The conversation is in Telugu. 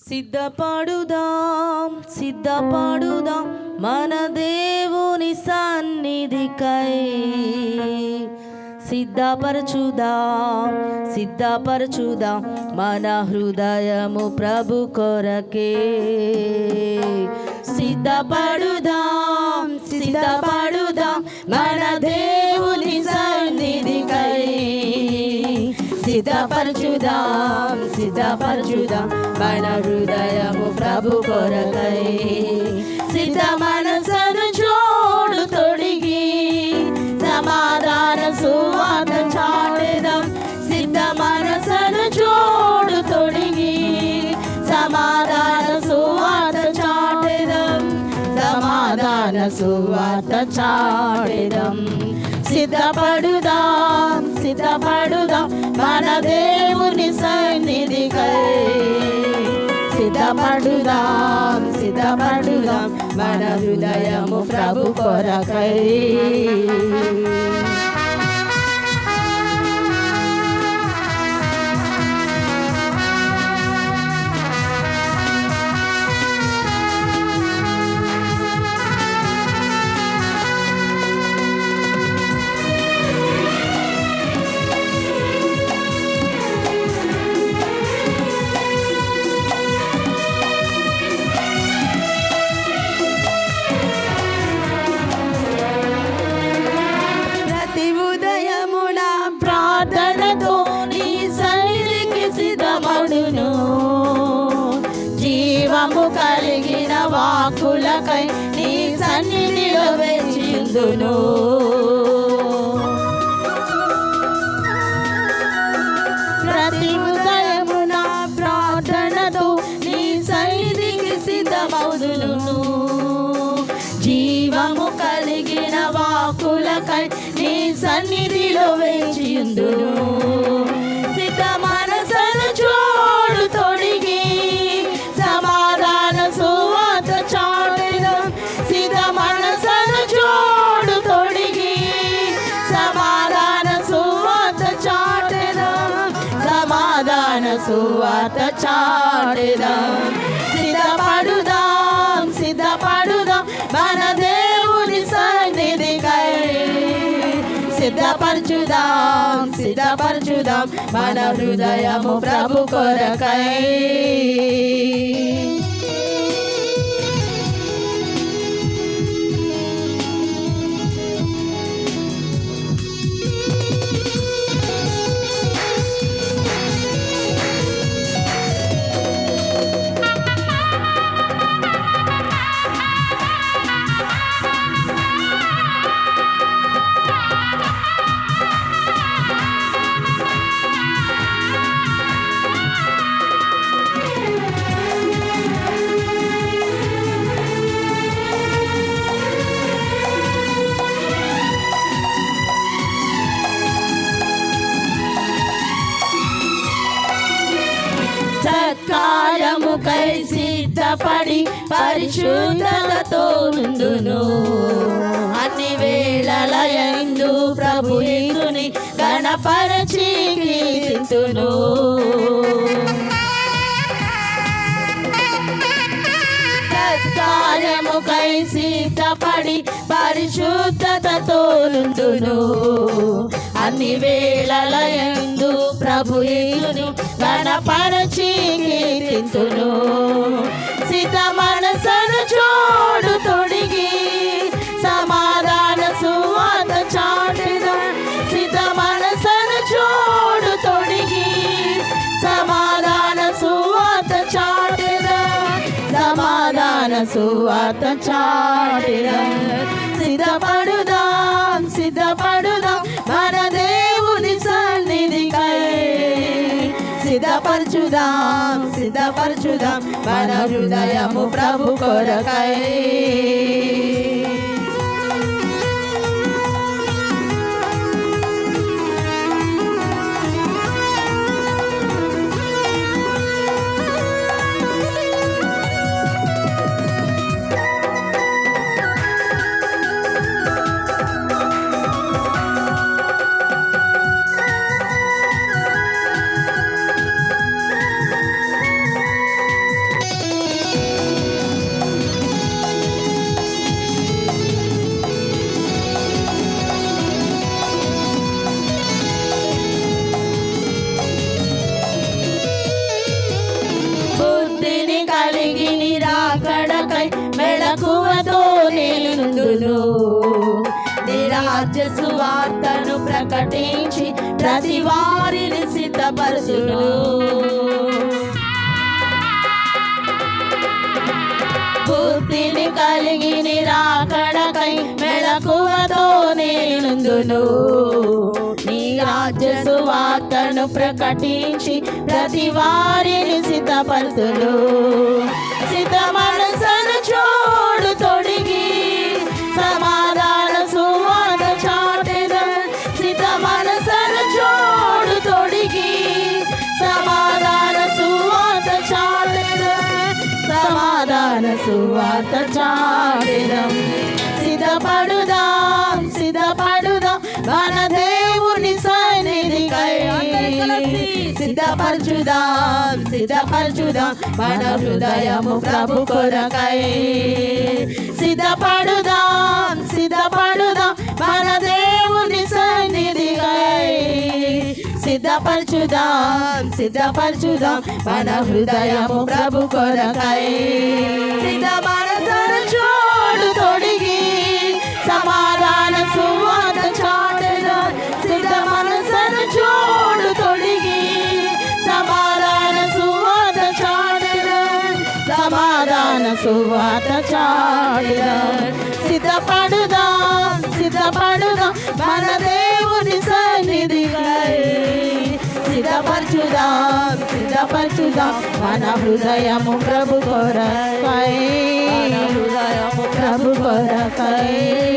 సిద్ధపడుదాం సిద్ధపడుదాం మన దేవుని సన్నిధికై సిద్ధపరచుదాం సిద్ధపరచుదాం మన హృదయము ప్రభు కొరకే సిద్ధపడుదాం సిద్ధపడుదాం మన దేవుని సన్నిధికై సిద్ధపరచుదాం సిద్ధపరచుదాం మన హృదయము ప్రభు కొరకై సిద్ధ మనసును చూడు తొడిగి సమాధాన సువార్త చాటెదం సిద్ధ మనసును చూడు తొడిగి సమాధాన సువార్త చాటెదం సమాధాన సువార్త చాటెదం సిద్ధపడుదాం సిద్ధపడుదాం మన దేవుని సన్నిధికై సిద్ధపడుదాం సిద్ధపడుదాం మన హృదయము ప్రభు కొరకై జీవము కలిగిన వాక్కులకై నీ సన్నిధిలో వేచిందును ప్రతి ఉదయమున ప్రార్థనతో నీ సన్నిధికి సిద్ధమౌదును జీవము కలిగిన వాక్కులకై నీ సన్నిధిలో వేచిందును సిద్ధ మనసును చూడు తొడిగి సమాధాన సువార్త చాటెదం సిద్ధ మనసును చూడు తొడిగి సమాధాన సువార్త చాటెదం సమాధాన సువార్త చాటెదం సిద్ధపడుదాం సిద్ధపడుదాం మన దేవుని సన్నిధికై సిద్ధపరచుదాం సిద్ధపరచుదాం మన హృదయము ప్రభు కొరకై సత్కార్యముకై సిద్ధపడి పరిశుద్ధతతో నుండును అన్ని వేళల యందు ప్రభు యేసుని గణపరచి కీర్తింతును సత్కార్యముకై సిద్ధపడి పరిశుద్ధతతో నుండును అన్ని వేళల యందు ప్రభు యేసుని గణపరచి కీర్తింతును సిద్ధ మనసును చూడు తొడిగి సమాధాన సువార్త చాటెదం సిద్ధ మనసును చూడు తొడిగి సమాధాన సువార్త చాటెదం సమాధాన సువార్త చాటెదం సిద్ధపడుదాం సిద్ధపడుదాం మన దేవుని సన్నిధికై సిద్ధపరచుదాం సిద్ధపరచుదాం మన హృదయము ప్రభు కొరకై మెలకువతో నేనుందును. నీ రాజ్య సువార్తను ప్రకటించి ప్రతి వారిని సిద్ధపరచును. బుద్ధిని కలిగి నిరాకడకై మెలకువతో నేనుందును. నీ రాజ్య సువార్తను ప్రకటించి ప్రతి వారిని సిద్ధపరచును. సిద్ధ మనసును చూడు తొడిగి సమాధాన సువార్త చాటెదం. సిద్ధ మనసును చూడు తొడిగి సమాధాన సువార్త చాటెదం. సమాధాన సువార్త చాటెదం. సిద్ధపడుదాం సిద్ధపడుదాం మన దేవుని సన్నిధికై. సిద్ధపరచుదాం సిద్ధపరచుదాం మన హృదయము ప్రభు కొరకై. సిద్ధపడుదాం సిద్ధపడుదాం మన దేవుని సన్నిధికై. సిద్ధపరచుదాం సిద్ధపరచుదాం మన హృదయము ప్రభు కొరకై. సిద్ధ మనసును చూడు తొడిగి సమాధాన సువార్త చాటెదం. సిద్ధ మనసును చూడు తొడిగి సమాధాన సువార్త చాటెదం. సమాధాన సువార్త చాటెదం. సిద్ధపడుదాం సిద్ధపడుదాం మన దేవుని సన్నిధికై. సిద్ధపరచుదాం సిద్ధపరచుదాం మన హృదయము ప్రభు కొరకై. మన హృదయము ప్రభు కొరకై.